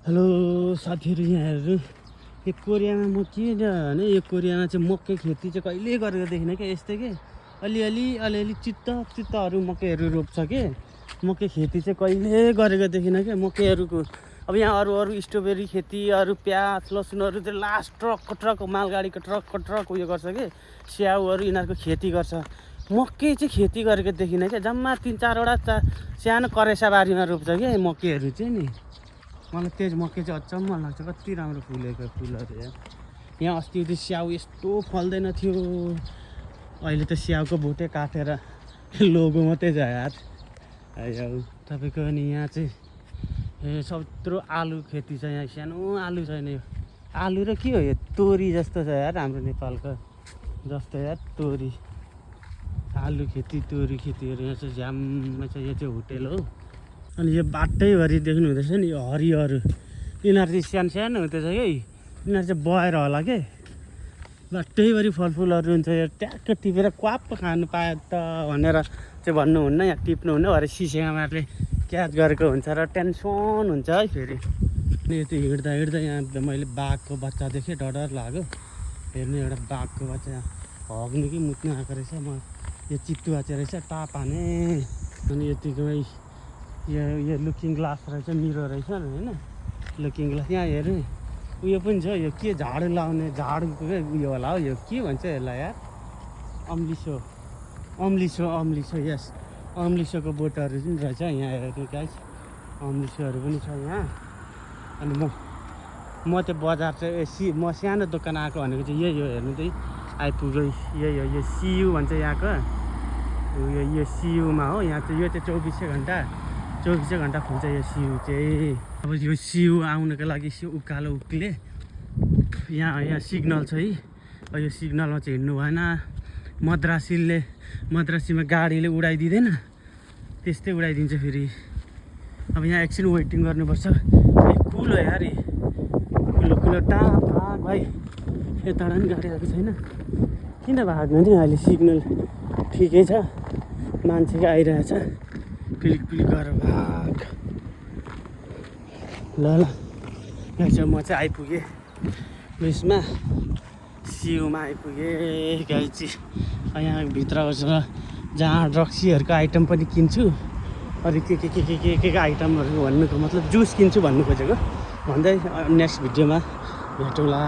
Hello साथीहरू, यहाँ हेर्नु यो कोरियामा म के भने यो कोरियामा चाहिँ मकै खेती चाहिँ कहिले गरेको देखिनँ क्या। यस्तै के अलिअलि चित्तहरू मकैहरू रोप्छ के। मकै खेती चाहिँ कहिले गरेको देखिनँ क्या मकैहरूको। अब यहाँ अरू स्ट्रबेरी खेती, अरू प्याज लसुनहरू चाहिँ लास्ट ट्रक मालगाडीको ट्रक उयो गर्छ के। स्याउहरू यिनीहरूको खेती गर्छ। मकै चाहिँ खेती गरेको देखिनँ क्या। जम्मा 3-4वटा सानो करेसा बारीमा रोप्छ क्या मकैहरू चाहिँ नि। मलाई तेज मकै चाहिँ अचम्म लाग्छ, कति राम्रो फुलेको फुलहरू यार। यहाँ अस्ति त्यो स्याउ यस्तो फल्दैन थियो, अहिले त स्याउको बोटै काटेर लोगो मात्रै छ यार। तपाईँको अनि यहाँ चाहिँ सत्रो आलु खेती छ। यहाँ सानो आलु छैन, यो आलु र के हो यो तोरी जस्तो छ यार, हाम्रो नेपालको जस्तो यार तोरी। आलु खेती तोरी खेतीहरू यहाँ चाहिँ झ्याम्मै छ। यो चाहिँ होटेल हो। अनि यो बाटैभरि देख्नु हुँदैछ नि यो हरियोहरू, यिनीहरू चाहिँ सानो हुँदैछ कि यिनीहरू चाहिँ बएर होला के। बाटैभरि फलफुलहरू हुन्छ। यो ट्याक्क टिपेर क्वाप्प खानु पायो त भनेर चाहिँ भन्नुहुन्न, यहाँ टिप्नुहुन्न भरे सिसेमाले क्याच गरेको हुन्छ र टेन्सन हुन्छ है फेरि। अनि यो चाहिँ हिँड्दा यहाँ मैले बाघको बच्चा देखेँ, डर लाग्यो। हेर्नु एउटा बाघको बच्चा यहाँ हग्नु कि मुत्नु आएको रहेछ। म यो चित्तुवा चाहिँ रहेछ टाप हाने। अनि यतिकोमै यो लुकिङ ग्लास रहेछ, मिरो रहेछ होइन लुकिङ ग्लास। यहाँ हेर्नु उयो पनि छ, यो के झाडु लाउने झाडुको उयो होला हो, यो के भन्छ यसलाई यार, अम्लिसो यस अम्लिसोको बोटहरू पनि रहेछ यहाँ। हेर्नु गाइस अम्लिसोहरू पनि छ यहाँ। अनि म चाहिँ बजार चाहिँ म सानो दोकान आएको भनेको चाहिँ यही हो। हेर्नु चाहिँ आइपुग्यो, यही हो यो सियु भन्छ यहाँको। यो सियुमा हो, यहाँ चाहिँ यो चाहिँ 24 घन्टा खुल्छ यो सियु चाहिँ। अब यो सियु आउनको लागि उकालो उक्ले यहाँ सिग्नल छ है। अब यो सिग्नलमा चाहिँ हिँड्नु भएन। मद्रासीमा गाडीले उडाइदिँदैन, त्यस्तै उडाइदिन्छ फेरि। अब यहाँ एकछिन वेटिङ गर्नुपर्छ। कुल हो यार, कुलो टाप भाइ। यताबाट पनि गाडी आएको छैन, किन भाग्नु नि। अहिले सिग्नल ठिकै छ, मान्छे आइरहेछ, पिलिक गरेर भाग। ल यहाँ चाहिँ म चाहिँ आइपुगेँ उयसमा सियुमा आइपुगेँ गाई चाहिँ। यहाँ भित्र जहाँ रक्सीहरूको आइटम पनि किन्छु, अरू के आइटमहरू भन्नुको मतलब जुस किन्छु भन्नु खोजेको। भन्दै नेक्स्ट भिडियोमा भेटौँला।